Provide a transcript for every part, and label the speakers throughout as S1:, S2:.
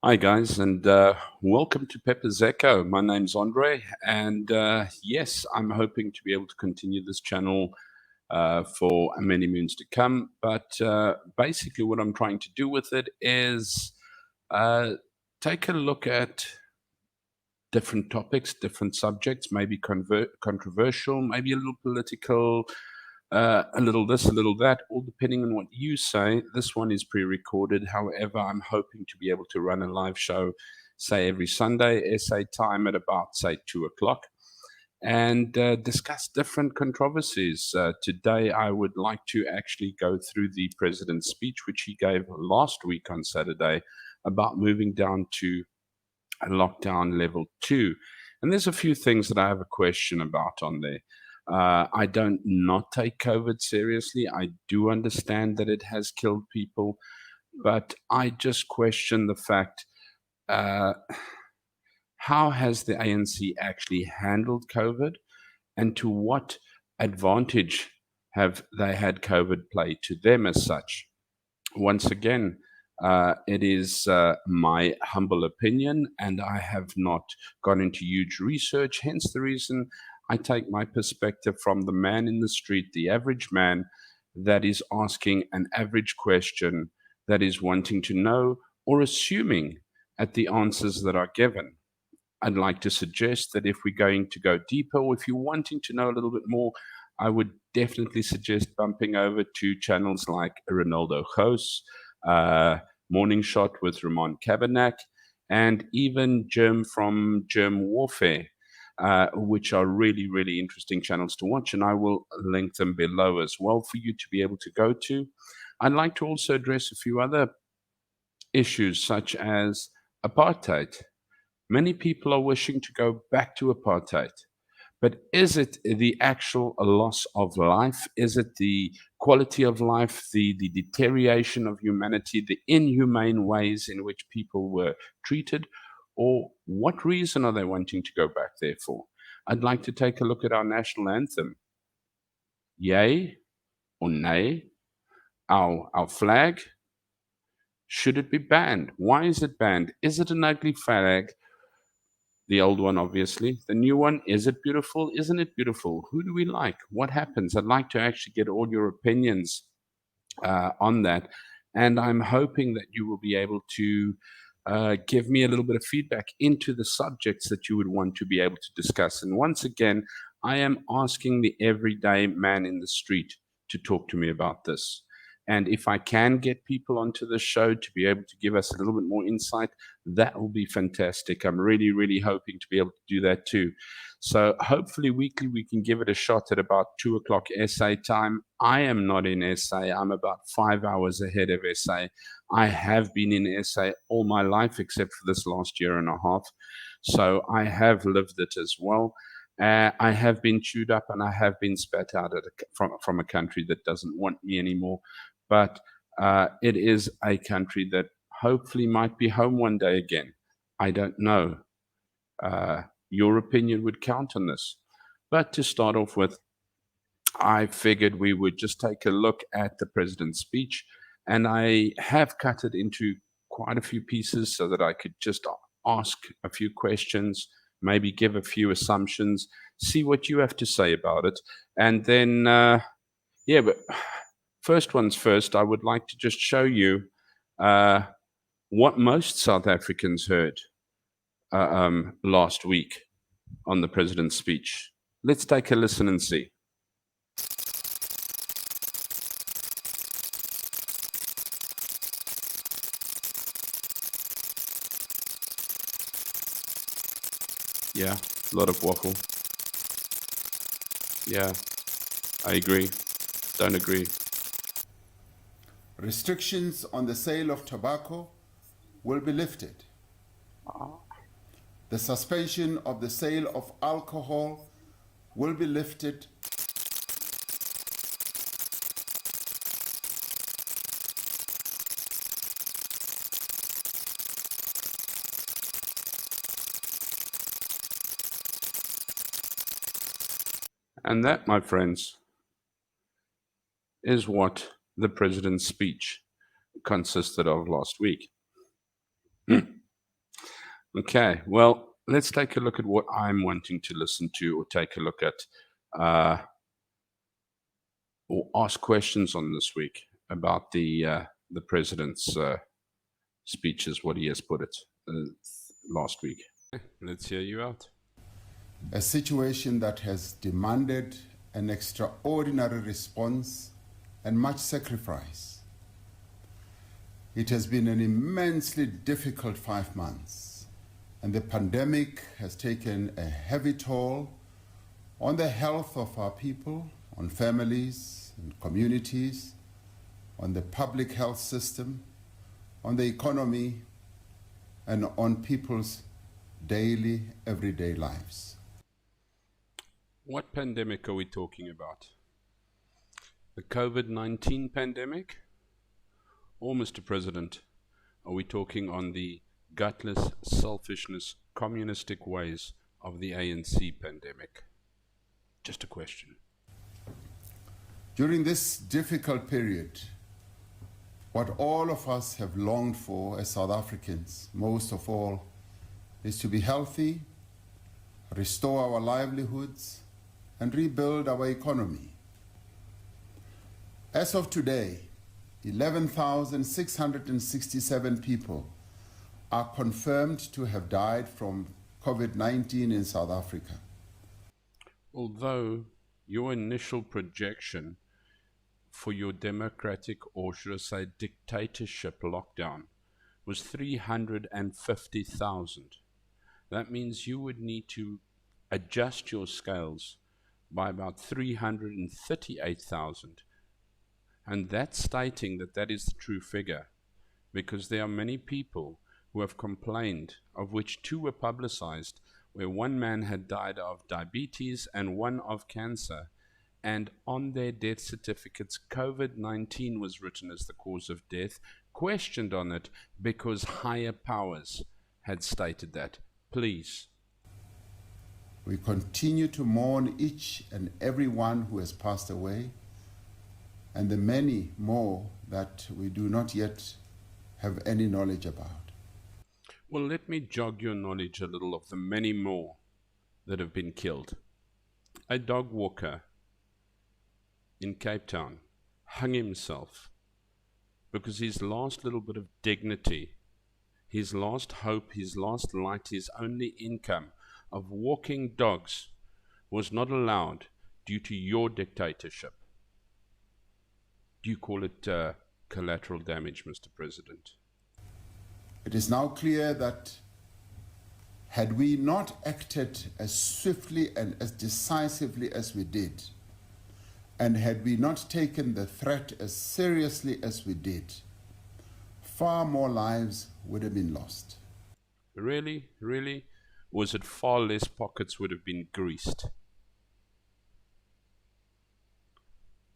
S1: Hi, guys, and welcome to Pepper's Echo. My name's Andre, and yes, I'm hoping to be able to continue this channel for many moons to come. But basically, what I'm trying to do with it is uh, take a look at different topics, different subjects, maybe controversial, maybe a little political, a little this, a little that, all depending on what you say. This one is pre-recorded. However, I'm hoping to be able to run a live show, say every Sunday, SA time at about, say, 2 o'clock, and discuss different controversies. Today, I would like to actually go through the president's speech, which he gave last week on Saturday, about moving down to lockdown level 2. And there's a few things that I have a question about on there. I don't not take COVID seriously. I do understand that it has killed people, but I just question the fact, uh, how has the ANC actually handled COVID, and to what advantage have they had COVID play to them as such? Once again, it is my humble opinion, and I have not gone into huge research. Hence, the reason I take my perspective from the man in the street, the average man that is asking an average question, that is wanting to know or assuming at the answers that are given. I'd like to suggest that if we're going to go deeper, or if you're wanting to know a little bit more, I would definitely suggest bumping over to channels like Ronaldo Gous, Morning Shot with Ramon Cabernac, and even Germ from Germ Warfare, which are really, really interesting channels to watch. And I will link them below as well for you to be able to go to. I'd like to also address a few other issues, such as apartheid. Many people are wishing to go back to apartheid. But is it the actual loss of life? Is it the quality of life, the deterioration of humanity, the inhumane ways in which people were treated? Or what reason are they wanting to go back there for? I'd like to take a look at our national anthem. Yay or nay? Our flag, should it be banned? Why is it banned? Is it an ugly flag? The old one, obviously. The new one, is it beautiful? Isn't it beautiful? Who do we like? What happens? I'd like to actually get all your opinions on that. And I'm hoping that you will be able to give me a little bit of feedback into the subjects that you would want to be able to discuss. And once again, I am asking the everyday man in the street to talk to me about this. And if I can get people onto the show to be able to give us a little bit more insight, that will be fantastic. I'm really, really hoping to be able to do that too. So hopefully weekly we can give it a shot at about 2 o'clock SA time. I am not in SA. I'm about 5 hours ahead of SA. I have been in SA all my life except for this last year and a half. So I have lived it as well. I have been chewed up and I have been spat out from a country that doesn't want me anymore. But it is a country that hopefully might be home one day again. I don't know. Your opinion would count on this. But to start off with, I figured we would just take a look at the president's speech, and I have cut it into quite a few pieces so that I could just ask a few questions, maybe give a few assumptions, see what you have to say about it, and then, yeah, but first one's first, I would like to just show you what most South Africans heard last week on the president's speech. Let's take a listen and see. Yeah, a lot of waffle. Yeah, I agree. Don't agree.
S2: Restrictions on the sale of tobacco will be lifted. The suspension of the sale of alcohol will be lifted.
S1: And that, my friends, is what the president's speech consisted of last week. Okay, well, let's take a look at what I'm wanting to listen to or take a look at or ask questions on this week about the president's speeches, what he has put it last week. Let's hear you out.
S2: A situation that has demanded an extraordinary response and much sacrifice. It has been an immensely difficult 5 months, and the pandemic has taken a heavy toll on the health of our people, on families and communities, on the public health system, on the economy, and on people's daily, everyday lives.
S1: What pandemic are we talking about? The COVID-19 pandemic? Or, Mr. President, are we talking on the gutless, selfishness, communistic ways of the ANC pandemic? Just a question.
S2: During this difficult period, what all of us have longed for as South Africans, most of all, is to be healthy, restore our livelihoods, and rebuild our economy. As of today, 11,667 people are confirmed to have died from COVID-19 in South Africa.
S1: Although your initial projection for your democratic, or should I say dictatorship lockdown was 350,000. That means you would need to adjust your scales by about 338,000. And that's stating that that is the true figure, because there are many people who have complained, of which 2 were publicized, where 1 man had died of diabetes and 1 of cancer, and on their death certificates COVID-19 was written as the cause of death, questioned on it because higher powers had stated that. Please.
S2: We continue to mourn each and every one who has passed away, and the many more that we do not yet have any knowledge about.
S1: Well, let me jog your knowledge a little of the many more that have been killed. A dog walker in Cape Town hung himself because his last little bit of dignity, his last hope, his last light, his only income of walking dogs was not allowed due to your dictatorship. Do you call it collateral damage, Mr. President?
S2: It is now clear that had we not acted as swiftly and as decisively as we did, and had we not taken the threat as seriously as we did, far more lives would have been lost.
S1: Really? Really? Was it far less pockets would have been greased?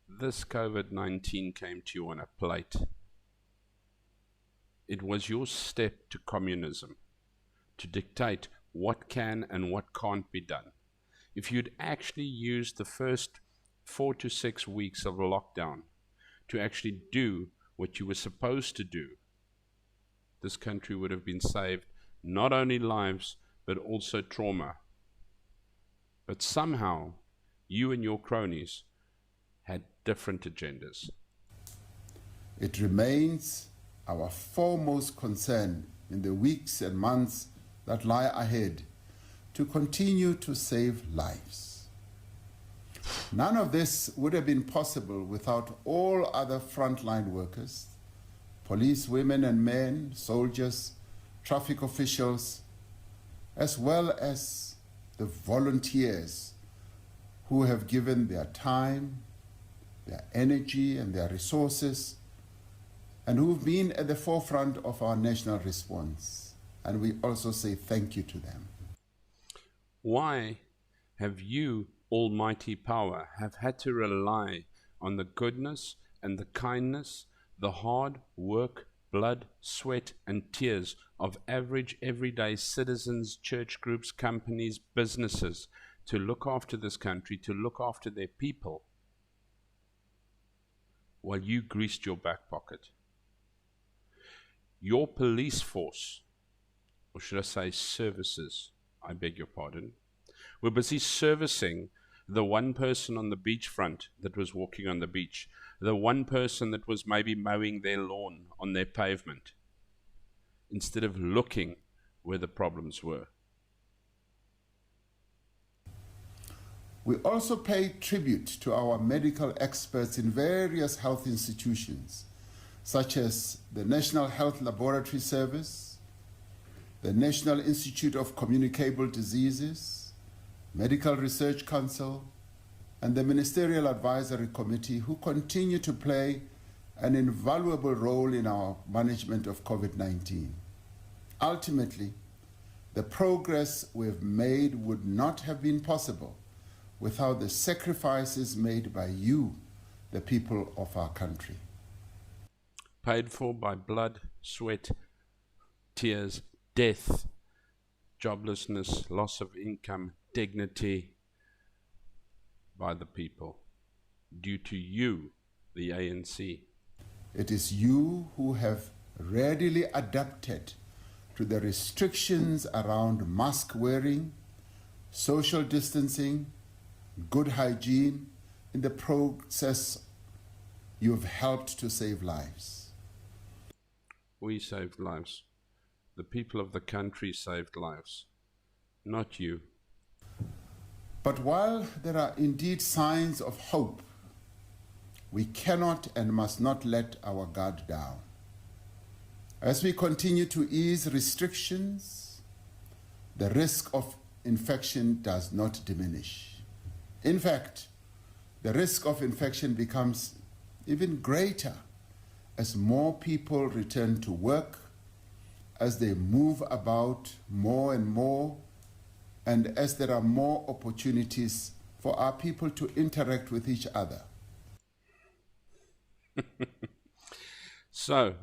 S1: This COVID-19 came to you on a plate. It was your step to communism, to dictate what can and what can't be done. If you'd actually used the first 4 to 6 weeks of lockdown to actually do what you were supposed to do, this country would have been saved, not only lives, but also trauma. But somehow, you and your cronies had different agendas.
S2: It remains our foremost concern in the weeks and months that lie ahead to continue to save lives. None of this would have been possible without all other frontline workers, police women and men, soldiers, traffic officials, as well as the volunteers who have given their time, their energy, and their resources, and who've been at the forefront of our national response. And we also say thank you to them.
S1: Why have you, almighty power, have had to rely on the goodness and the kindness, the hard work, blood, sweat, and tears of average, everyday citizens, church groups, companies, businesses to look after this country, to look after their people, while you greased your back pocket? Your police force or should I say services, I beg your pardon, were busy servicing the one person on the beachfront that was walking on the beach, the one person that was maybe mowing their lawn on their pavement, instead of looking where the problems were.
S2: We also pay tribute to our medical experts in various health institutions, such as the National Health Laboratory Service, the National Institute of Communicable Diseases, Medical Research Council, and the Ministerial Advisory Committee, who continue to play an invaluable role in our management of COVID-19. Ultimately, the progress we've made would not have been possible without the sacrifices made by you, the people of our country.
S1: Paid for by blood, sweat, tears, death, joblessness, loss of income, dignity, by the people, due to you, the ANC.
S2: It is you who have readily adapted to the restrictions around mask wearing, social distancing, good hygiene. In the process, you have helped to save lives.
S1: We saved lives. The people of the country saved lives, not you.
S2: But while there are indeed signs of hope, we cannot and must not let our guard down. As we continue to ease restrictions, the risk of infection does not diminish. In fact, the risk of infection becomes even greater as more people return to work, as they move about more and more, and as there are more opportunities for our people to interact with each other.
S1: So,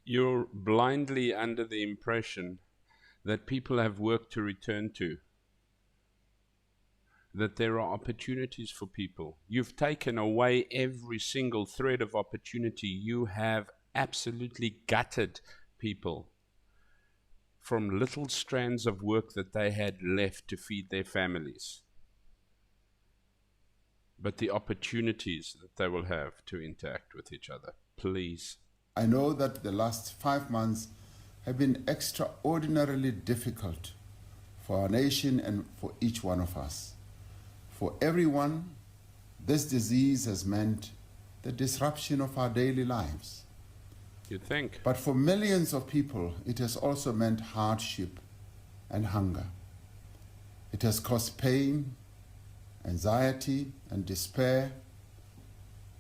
S1: you're blindly under the impression that people have work to return to, that there are opportunities for people. You've taken away every single thread of opportunity. You have absolutely gutted people from little strands of work that they had left to feed their families, but the opportunities that they will have to interact with each other. Please.
S2: I know that the last 5 months have been extraordinarily difficult for our nation and for each one of us. For everyone, this disease has meant the disruption of our daily lives.
S1: You think?
S2: But for millions of people, it has also meant hardship and hunger. It has caused pain, anxiety, and despair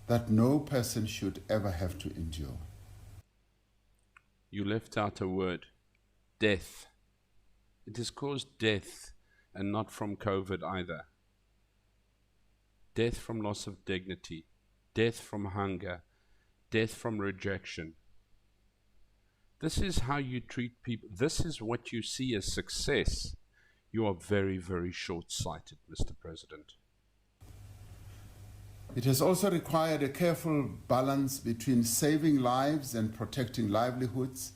S2: that no person should ever have to endure.
S1: You left out a word, death. It has caused death, and not from COVID either. Death from loss of dignity, death from hunger, death from rejection. This is how you treat people. This is what you see as success. You are very, very short-sighted, Mr. President.
S2: It has also required a careful balance between saving lives and protecting livelihoods,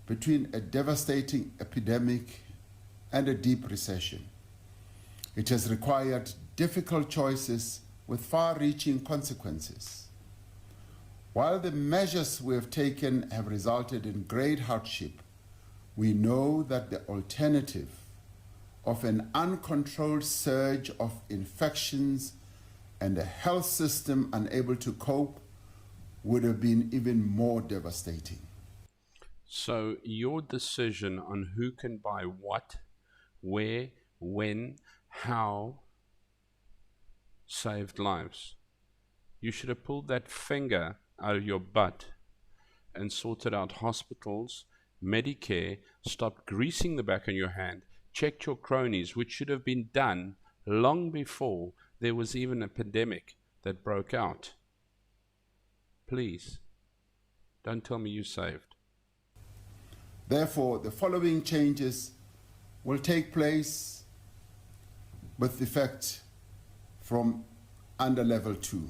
S2: between a devastating epidemic and a deep recession. It has required difficult choices with far-reaching consequences. While the measures we have taken have resulted in great hardship, we know that the alternative of an uncontrolled surge of infections and a health system unable to cope would have been even more devastating.
S1: So your decision on who can buy what, where, when, how saved lives. You should have pulled that finger out of your butt and sorted out hospitals, Medicare, stopped greasing the back of your hand, checked your cronies, which should have been done long before there was even a pandemic that broke out. Please, don't tell me you saved.
S2: Therefore, the following changes will take place with effect from under level 2.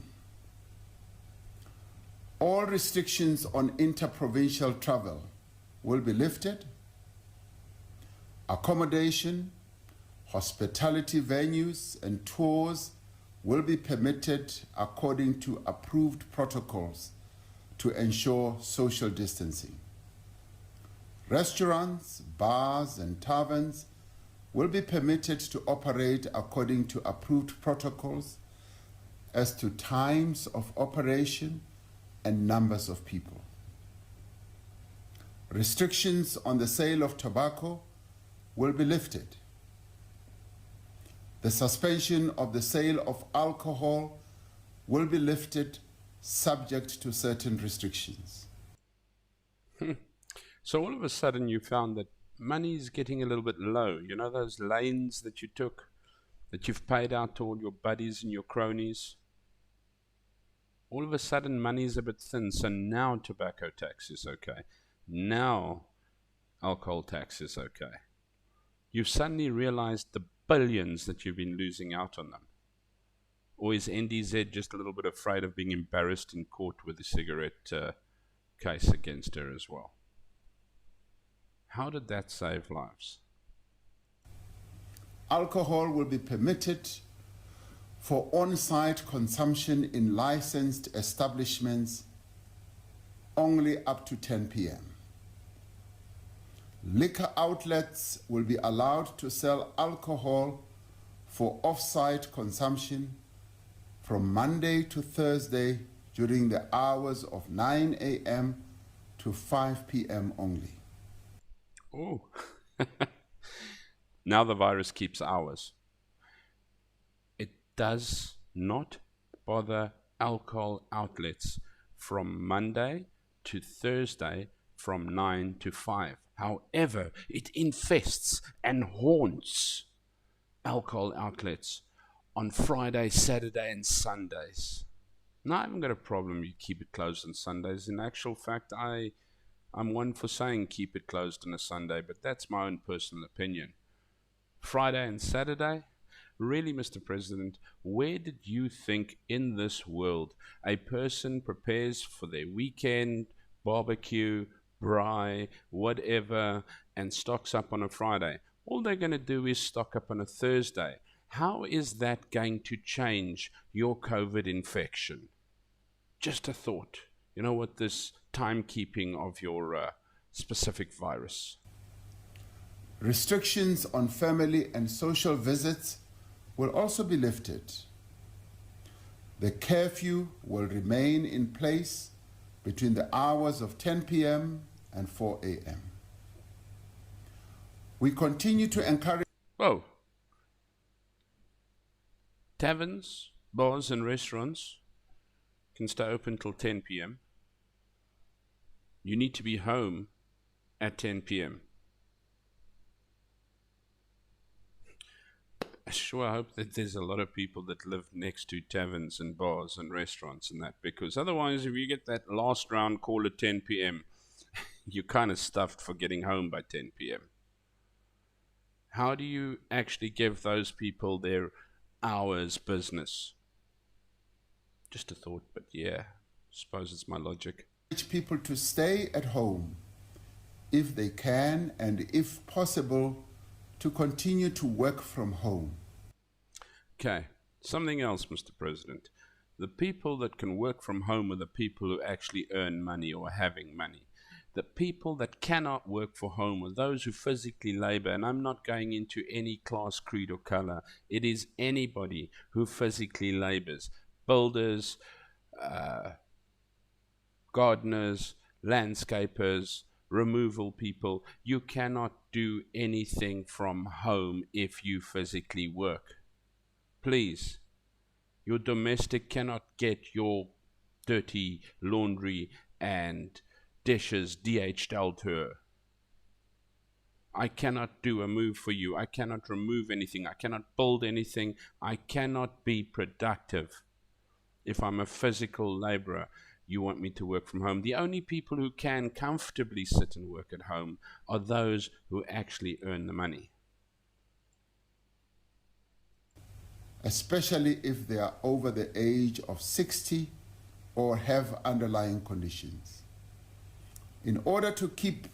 S2: All restrictions on interprovincial travel will be lifted. Accommodation, hospitality venues, and tours will be permitted according to approved protocols to ensure social distancing. Restaurants, bars, and taverns will be permitted to operate according to approved protocols as to times of operation and numbers of people. Restrictions on the sale of tobacco will be lifted. The suspension of the sale of alcohol will be lifted subject to certain restrictions.
S1: So all of a sudden you found that money is getting a little bit low. You know those lanes that you took, that you've paid out to all your buddies and your cronies? All of a sudden money is a bit thin, so now tobacco tax is okay. Now alcohol tax is okay. You've suddenly realized the billions that you've been losing out on them. Or is NDZ just a little bit afraid of being embarrassed in court with the cigarette case against her as well? How did that save lives?
S2: Alcohol will be permitted for on-site consumption in licensed establishments only up to 10 p.m. Liquor outlets will be allowed to sell alcohol for off-site consumption from Monday to Thursday during the hours of 9 a.m. to 5 p.m. only.
S1: Oh, now the virus keeps hours. It does not bother alcohol outlets from Monday to Thursday from 9 to 5. However, it infests and haunts alcohol outlets on Friday, Saturday, and Sundays. Now, I haven't got a problem you keep it closed on Sundays. In actual fact, I'm one for saying keep it closed on a Sunday, but that's my own personal opinion. Friday and Saturday? Really, Mr. President, where did you think in this world a person prepares for their weekend, barbecue, braai, whatever, and stocks up on a Friday? All they're going to do is stock up on a Thursday. How is that going to change your COVID infection? Just a thought. You know what, this timekeeping of your specific virus.
S2: Restrictions on family and social visits will also be lifted. The curfew will remain in place between the hours of 10 p.m. and 4 a.m. We continue to encourage...
S1: Whoa. Taverns, bars and restaurants can stay open till 10 p.m. You need to be home at 10 p.m. I sure hope that there's a lot of people that live next to taverns and bars and restaurants and that, because otherwise if you get that last round call at 10 p.m., you're kind of stuffed for getting home by 10 p.m. How do you actually give those people their hours business? Just a thought, but yeah, suppose it's my logic.
S2: People to stay at home if they can, and if possible, to continue to work from home.
S1: Okay, something else, Mr. President. The people that can work from home are the people who actually earn money or are having money. The people that cannot work from home are those who physically labor, and I'm not going into any class, creed, or color. It is anybody who physically labors. Builders, gardeners, landscapers, removal people. You cannot do anything from home if you physically work. Please, your domestic cannot get your dirty laundry and dishes DHL'd to her. I cannot do a move for you. I cannot remove anything. I cannot build anything. I cannot be productive. If I'm a physical laborer, you want me to work from home. The only people who can comfortably sit and work at home are those who actually earn the money.
S2: Especially if they are over the age of 60 or have underlying conditions. In order to keep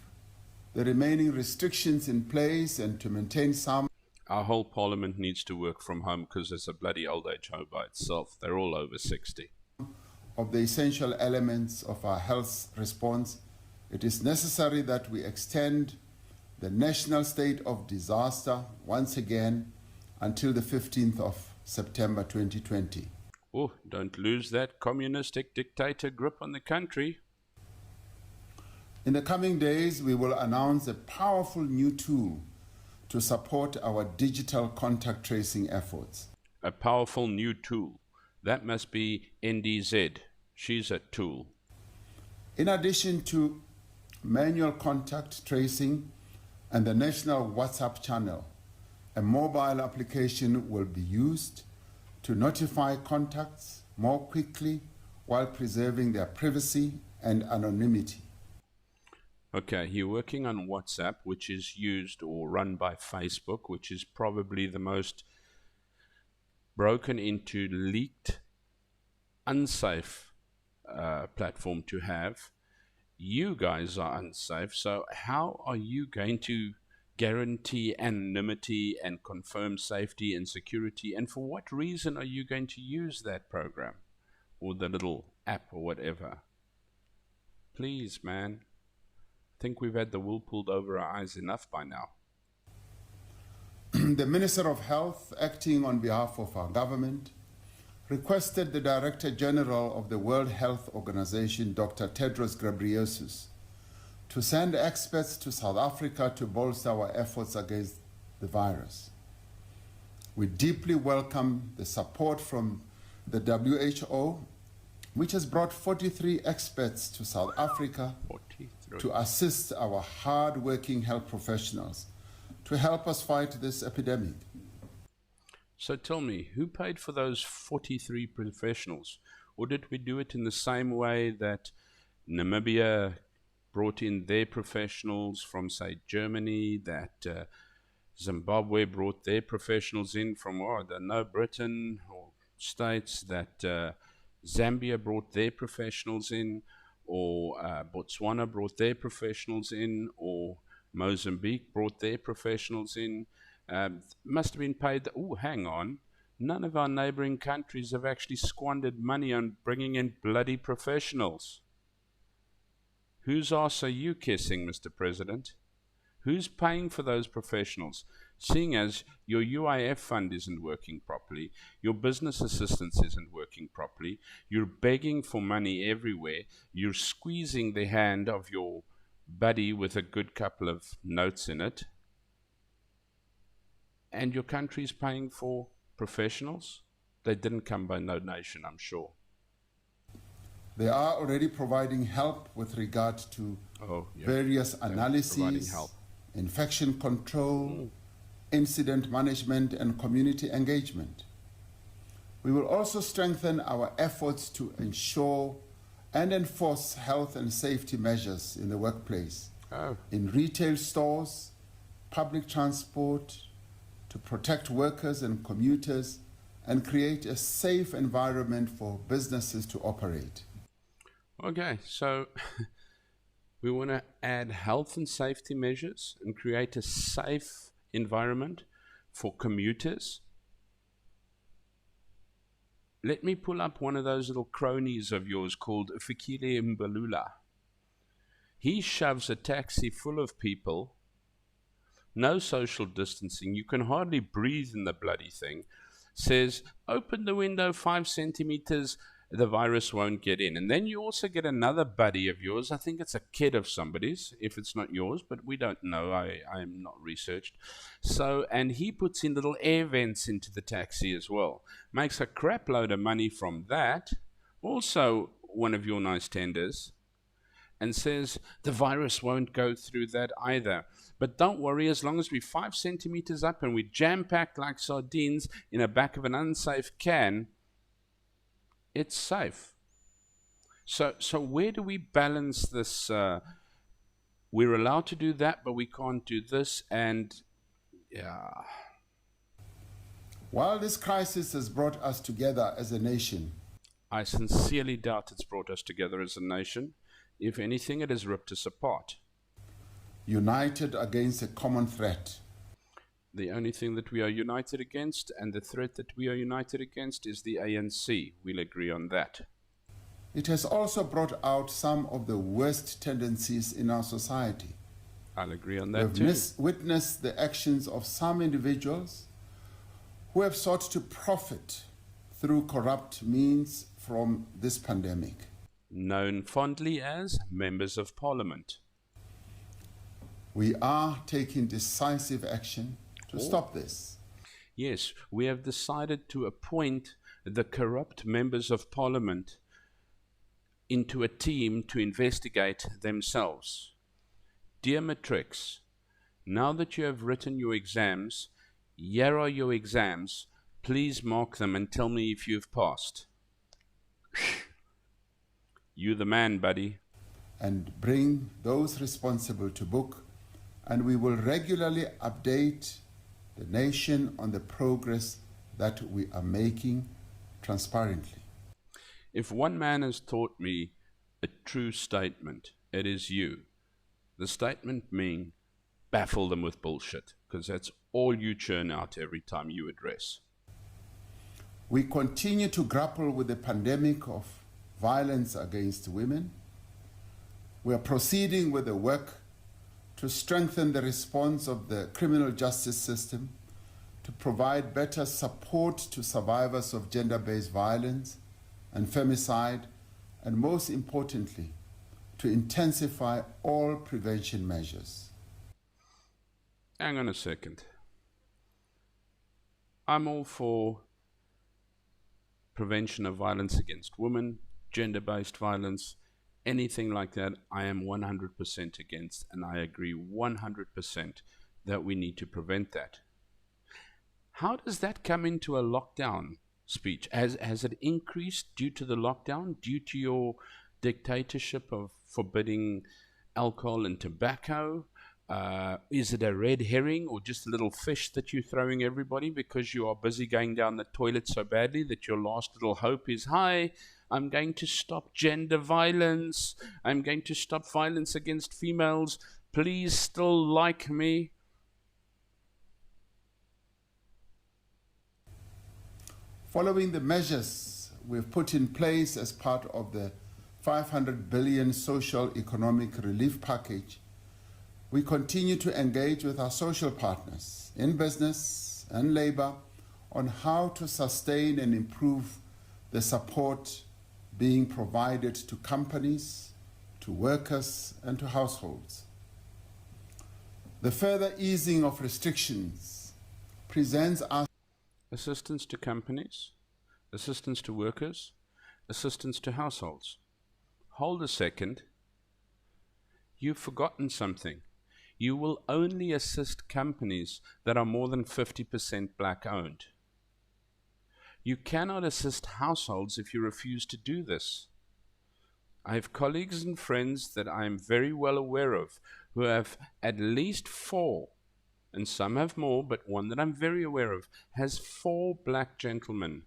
S2: the remaining restrictions in place and to maintain some
S1: Our whole parliament needs to work from home because it's a bloody old age home by itself. They're all over 60.
S2: of the essential elements of our health response, it is necessary that we extend the national state of disaster once again until the 15th of September 2020.
S1: Oh, don't lose that communistic dictator grip on the country.
S2: In the coming days, we will announce a powerful new tool to support our digital contact tracing efforts.
S1: A powerful new tool. That must be NDZ. She's a tool.
S2: In addition to manual contact tracing and the national WhatsApp channel, a mobile application will be used to notify contacts more quickly while preserving their privacy and anonymity.
S1: Okay, you're working on WhatsApp, which is used or run by Facebook, which is probably the most broken into, leaked, unsafe platform to have. You guys are unsafe, so how are you going to guarantee anonymity and confirm safety and security? And for what reason are you going to use that program or the little app or whatever? Please, man. I think we've had the wool pulled over our eyes enough by now.
S2: The Minister of Health, acting on behalf of our government, requested the Director General of the World Health Organization, Dr. Tedros Ghebreyesus, to send experts to South Africa to bolster our efforts against the virus. We deeply welcome the support from the WHO, which has brought 43 experts to South Africa
S1: 43.
S2: to assist our hard-working health professionals to help us fight this epidemic.
S1: So tell me, who paid for those 43 professionals? Or did we do it in the same way that Namibia brought in their professionals from, say, Germany, that Zimbabwe brought their professionals in from, I don't know, Britain or States, that Zambia brought their professionals in, or Botswana brought their professionals in, or Mozambique brought their professionals in? Must have been paid. Oh, hang on. None of our neighboring countries have actually squandered money on bringing in bloody professionals. Whose arse are you kissing, Mr. President? Who's paying for those professionals? Seeing as your UIF fund isn't working properly, your business assistance isn't working properly, you're begging for money everywhere, you're squeezing the hand of your buddy with a good couple of notes in it, and your country's paying for professionals? They didn't come by donation, I'm sure.
S2: They are already providing help with regard to various analyses, infection control, incident management, and community engagement. We will also strengthen our efforts to ensure and enforce health and safety measures in the workplace, in retail stores, public transport, to protect workers and commuters and create a safe environment for businesses to operate.
S1: Okay, so we want to add health and safety measures and create a safe environment for commuters. Let me pull up one of those little cronies of yours called Fikile Mbalula. He shoves a taxi full of people, no social distancing, you can hardly breathe in the bloody thing, says, open the window 5 centimeters, the virus won't get in. And then you also get another buddy of yours, I think it's a kid of somebody's, if it's not yours, but we don't know, I'm not researched. So, and he puts in little air vents into the taxi as well. Makes a crap load of money from that, also one of your nice tenders, and says the virus won't go through that either. But don't worry, as long as we're 5 centimeters up and we jam-packed like sardines in the back of an unsafe can, it's safe. So where do we balance this? We're allowed to do that, but we can't do this, and yeah.
S2: While this crisis has brought us together as a nation,
S1: I sincerely doubt it's brought us together as a nation. If anything, it has ripped us apart.
S2: united against a common threat.
S1: The only thing that we are united against, and the threat that we are united against, is the ANC. We'll agree on that.
S2: It has also brought out some of the worst tendencies in our society.
S1: I'll agree on
S2: We
S1: that too.
S2: have witnessed the actions of some individuals who have sought to profit through corrupt means from this pandemic.
S1: Known fondly as members of parliament.
S2: We are taking decisive action to stop this.
S1: Yes, we have decided to appoint the corrupt members of parliament into a team to investigate themselves. Dear Matrix, now that you have written your exams, here are your exams. Please mark them and tell me if you've passed. You the man, buddy.
S2: And bring those responsible to book, and we will regularly update the nation on the progress that we are making transparently.
S1: If one man has taught me a true statement, it is you. The statement being, baffle them with bullshit, because that's all you churn out every time you address.
S2: We continue to grapple with the pandemic of violence against women. We are proceeding with the work to strengthen the response of the criminal justice system, to provide better support to survivors of gender-based violence and femicide, and most importantly, to intensify all prevention measures.
S1: Hang on a second. I'm all for prevention of violence against women, gender-based violence, anything like that. I am 100% against, and I agree 100% that we need to prevent that. How does that come into a lockdown speech? Has it increased due to the lockdown, due to your dictatorship of forbidding alcohol and tobacco? Is it a red herring or just a little fish that you're throwing everybody because you are busy going down the toilet so badly that your last little hope is, hi, I'm going to stop gender violence. I'm going to stop violence against females. Please still like me.
S2: Following the measures we've put in place as part of the 500 billion social economic relief package, we continue to engage with our social partners in business and labor on how to sustain and improve the support being provided to companies, to workers, and to households. The further easing of restrictions presents us
S1: Assistance to companies, assistance to workers, assistance to households. Hold a second. You've forgotten something. You will only assist companies that are more than 50% black owned. You cannot assist households if you refuse to do this. I have colleagues and friends that I am very well aware of who have at least 4, and some have more, but one that I'm very aware of has 4 black gentlemen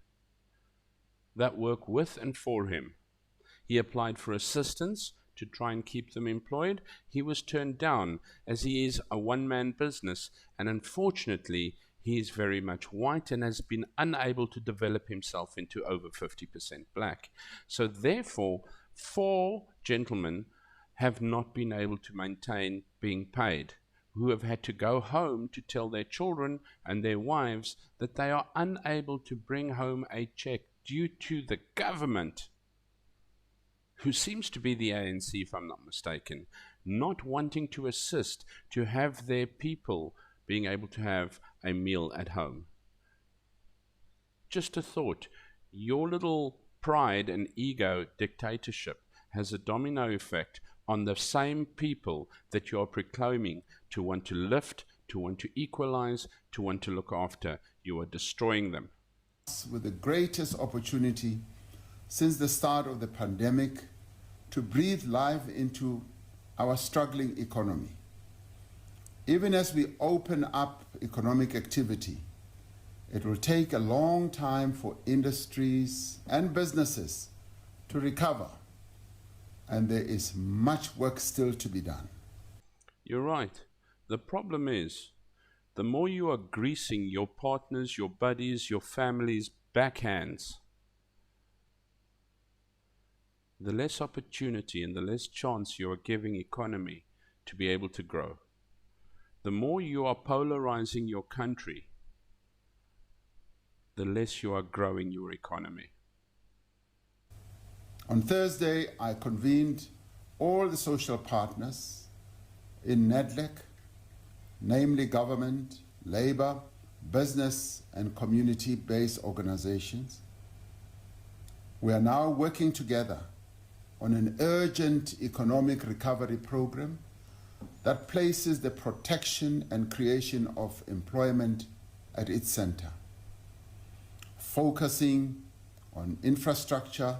S1: that work with and for him. He applied for assistance to try and keep them employed. He was turned down as he is a one-man business, and unfortunately he is very much white and has been unable to develop himself into over 50% black. So therefore 4 gentlemen have not been able to maintain being paid, who have had to go home to tell their children and their wives that they are unable to bring home a check due to the government, who seems to be the ANC if I'm not mistaken, not wanting to assist to have their people being able to have a meal at home. Just a thought, your little pride and ego dictatorship has a domino effect on the same people that you are proclaiming to want to lift, to want to equalize, to want to look after. You are destroying them.
S2: with the greatest opportunity since the start of the pandemic to breathe life into our struggling economy. Even as we open up economic activity, it will take a long time for industries and businesses to recover, and there is much work still to be done.
S1: You're right. The problem is, the more you are greasing your partners, your buddies, your family's backhands, the less opportunity and the less chance you are giving economy to be able to grow. The more you are polarizing your country, the less you are growing your economy.
S2: On Thursday, I convened all the social partners in NEDLEC, namely government, labor, business, and community-based organizations. We are now working together on an urgent economic recovery program that places the protection and creation of employment at its center, focusing on infrastructure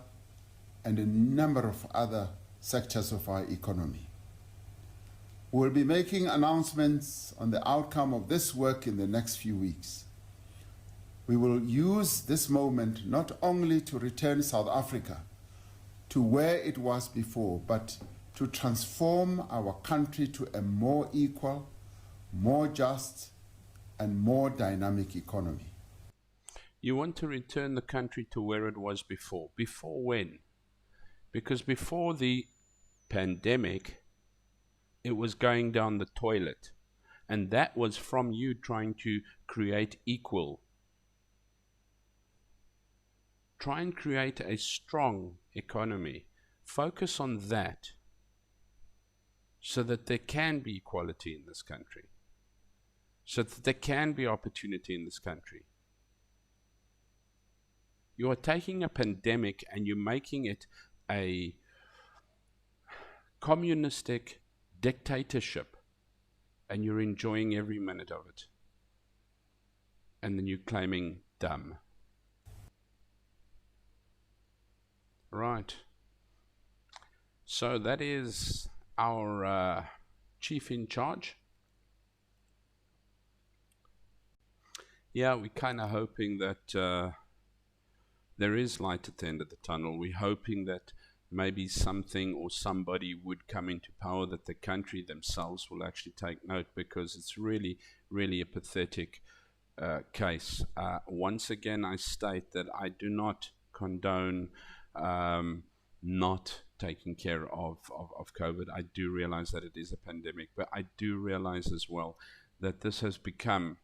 S2: and a number of other sectors of our economy. We'll be making announcements on the outcome of this work in the next few weeks. We will use this moment not only to return South Africa to where it was before, but to transform our country to a more equal, more just, and more dynamic economy.
S1: You want to return the country to where it was before. Before when? Because before the pandemic, it was going down the toilet. And that was from you trying to create equal. Try and create a strong economy. Focus on that so that there can be equality in this country. So that there can be opportunity in this country. You are taking a pandemic and you're making it a communistic dictatorship, and you're enjoying every minute of it. And then you're claiming dumb. Right. So that is our chief in charge. Yeah, we're kind of hoping that there is light at the end of the tunnel. We're hoping that maybe something or somebody would come into power, that the country themselves will actually take note, because it's really, really a pathetic case. Once again, I state that I do not condone not taking care of COVID. I do realize that it is a pandemic, but I do realize as well that this has become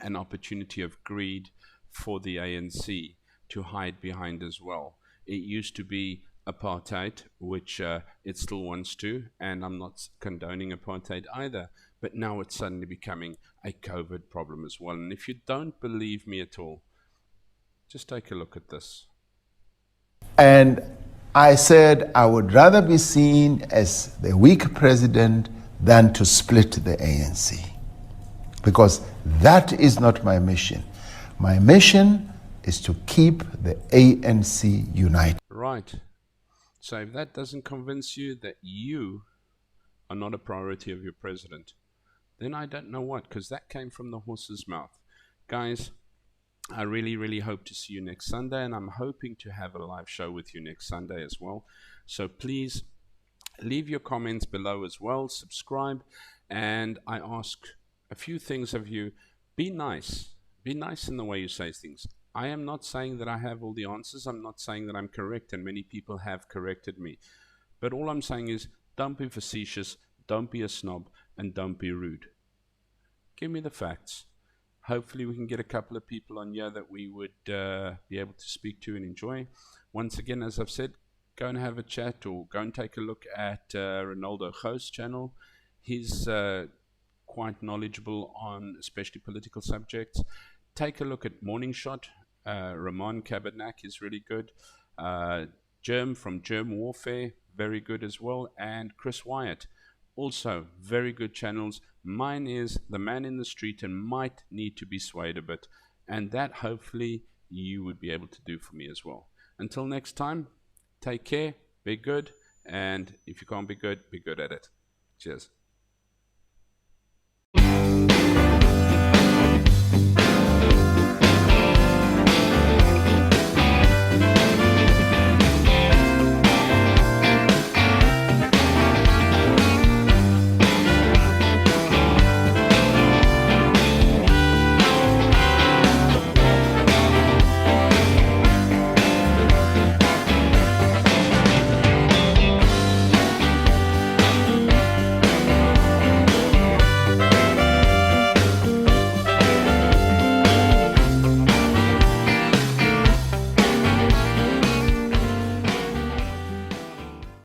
S1: an opportunity of greed for the ANC to hide behind as well. It used to be apartheid, which it still wants to, and I'm not condoning apartheid either, but now it's suddenly becoming a COVID problem as well. And if you don't believe me at all, just take a look at this.
S3: And I said I would rather be seen as the weak president than to split the ANC, because that is not my mission. My mission is to keep the ANC united.
S1: Right. So if that doesn't convince you that you are not a priority of your president, then I don't know what, because that came from the horse's mouth. Guys, I really, really hope to see you next Sunday, and I'm hoping to have a live show with you next Sunday as well. So please leave your comments below as well, subscribe, and I ask a few things of you. Be nice. Be nice in the way you say things. I am not saying that I have all the answers. I'm not saying that I'm correct, and many people have corrected me. But all I'm saying is, don't be facetious, don't be a snob, and don't be rude. Give me the facts. Hopefully we can get a couple of people on here that we would be able to speak to and enjoy. Once again, as I've said, go and have a chat, or go and take a look at Ronaldo Kho's channel. He's quite knowledgeable on especially political subjects. Take a look at Morning Shot. Ramon Cabernac is really good. Germ from Germ Warfare, very good as well. And Chris Wyatt, also very good channels. Mine is The Man in the Street and might need to be swayed a bit. And that hopefully you would be able to do for me as well. Until next time, take care, be good. And if you can't be good at it. Cheers.